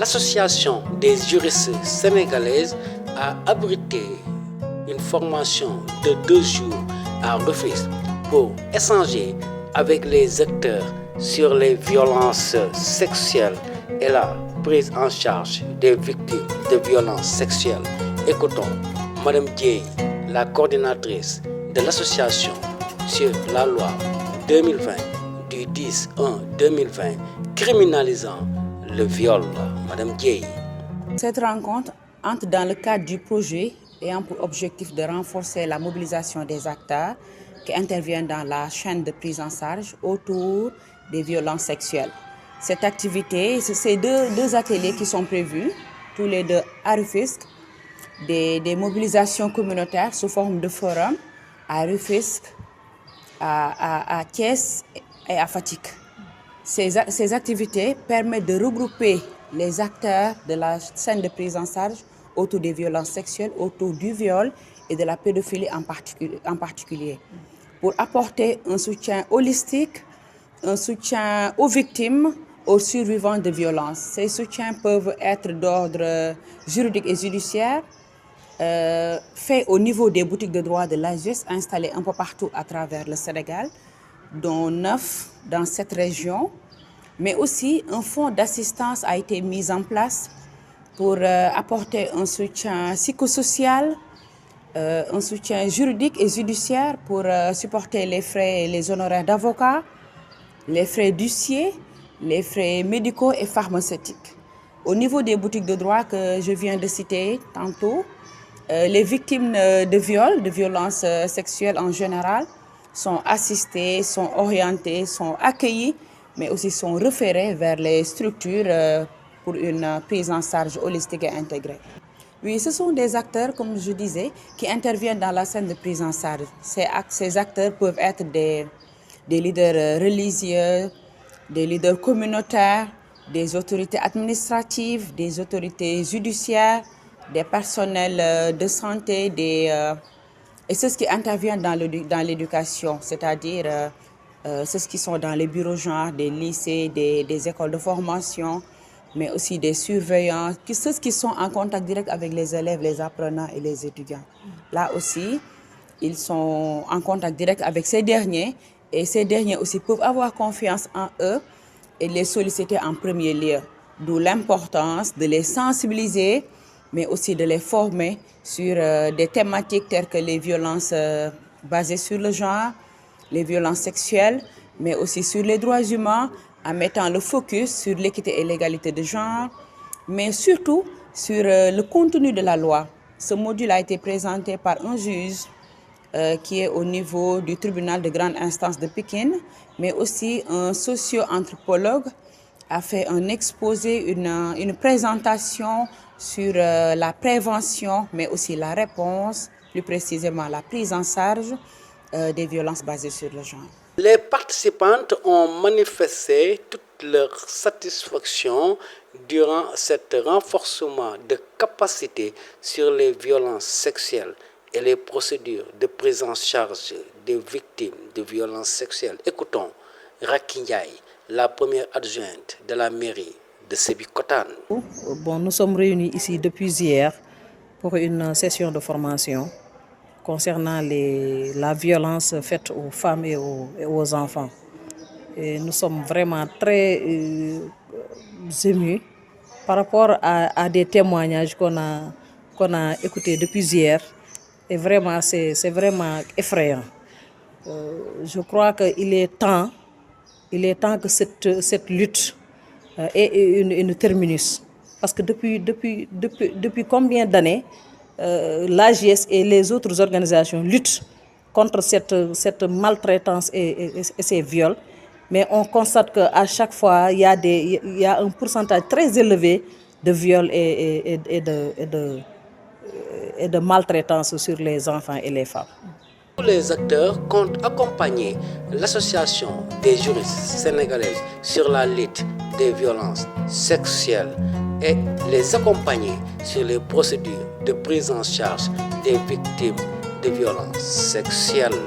l'Association des juristes sénégalaises a abrité une formation de 2 jours à Rufisque pour échanger avec les acteurs sur les violences sexuelles et la prise en charge des victimes de violences sexuelles. Écoutons Madame Dieye, la coordinatrice de l'association sur la loi 2020 du 10/1/2020 criminalisant le viol. Madame Dieye. Cette rencontre entre dans le cadre du projet ayant pour objectif de renforcer la mobilisation des acteurs qui interviennent dans la chaîne de prise en charge autour des violences sexuelles. Cette activité, c'est ces deux ateliers qui sont prévus, tous les deux à Rufisque, des mobilisations communautaires sous forme de forum à Rufisque, à Thiès et à Fatick. Ces activités permettent de regrouper les acteurs de la scène de prise en charge autour des violences sexuelles, autour du viol et de la pédophilie en particulier, pour apporter un soutien holistique, un soutien aux victimes, aux survivants de violences. Ces soutiens peuvent être d'ordre juridique et judiciaire, faits au niveau des boutiques de droit de l'AJUST installées un peu partout à travers le Sénégal, dont 9 dans cette région. Mais aussi, un fonds d'assistance a été mis en place pour apporter un soutien psychosocial, un soutien juridique et judiciaire pour supporter les frais et les honoraires d'avocats, les frais d'huissier, les frais médicaux et pharmaceutiques. Au niveau des boutiques de droit que je viens de citer tantôt, les victimes de viol, de violences sexuelles en général, sont assistées, sont orientées, sont accueillies, mais aussi sont référées vers les structures pour une prise en charge holistique et intégrée. Oui, ce sont des acteurs, comme je disais, qui interviennent dans la scène de prise en charge. Ces acteurs peuvent être des leaders religieux, des leaders communautaires, des autorités administratives, des autorités judiciaires, des personnels de santé, et ceux qui interviennent dans l'éducation, c'est-à-dire ceux qui sont dans les bureaux genre, des lycées, des écoles de formation, mais aussi des surveillants, ceux qui sont en contact direct avec les élèves, les apprenants et les étudiants. Là aussi, ils sont en contact direct avec ces derniers, et ces derniers aussi peuvent avoir confiance en eux et les solliciter en premier lieu. D'où l'importance de les sensibiliser, mais aussi de les former sur des thématiques telles que les violences basées sur le genre, les violences sexuelles, mais aussi sur les droits humains, en mettant le focus sur l'équité et l'égalité de genre, mais surtout sur le contenu de la loi. Ce module a été présenté par un juge qui est au niveau du tribunal de grande instance de Pékin, mais aussi un socio-anthropologue a fait un exposé, une présentation sur la prévention, mais aussi la réponse, plus précisément la prise en charge des violences basées sur le genre. Les participantes ont manifesté toute leur satisfaction durant cet renforcement de capacité sur les violences sexuelles et les procédures de prise en charge des victimes de violences sexuelles. Écoutons Racky Ndiaye, la première adjointe de la mairie de Sébikotane. Bon, nous sommes réunis ici depuis hier pour une session de formation concernant la violence faite aux femmes et aux enfants. Et nous sommes vraiment très émus par rapport à des témoignages qu'on a écoutés depuis hier. Et vraiment, c'est vraiment effrayant. Je crois qu'il est temps que cette lutte ait une terminus. Parce que depuis combien d'années l'AJS et les autres organisations luttent contre cette maltraitance et ces viols. Mais on constate qu'à chaque fois, il y a un pourcentage très élevé de viols et de maltraitance sur les enfants et les femmes. Tous les acteurs comptent accompagner l'association des juristes sénégalaises sur la lutte des violences sexuelles et les accompagner sur les procédures de prise en charge des victimes de violences sexuelles.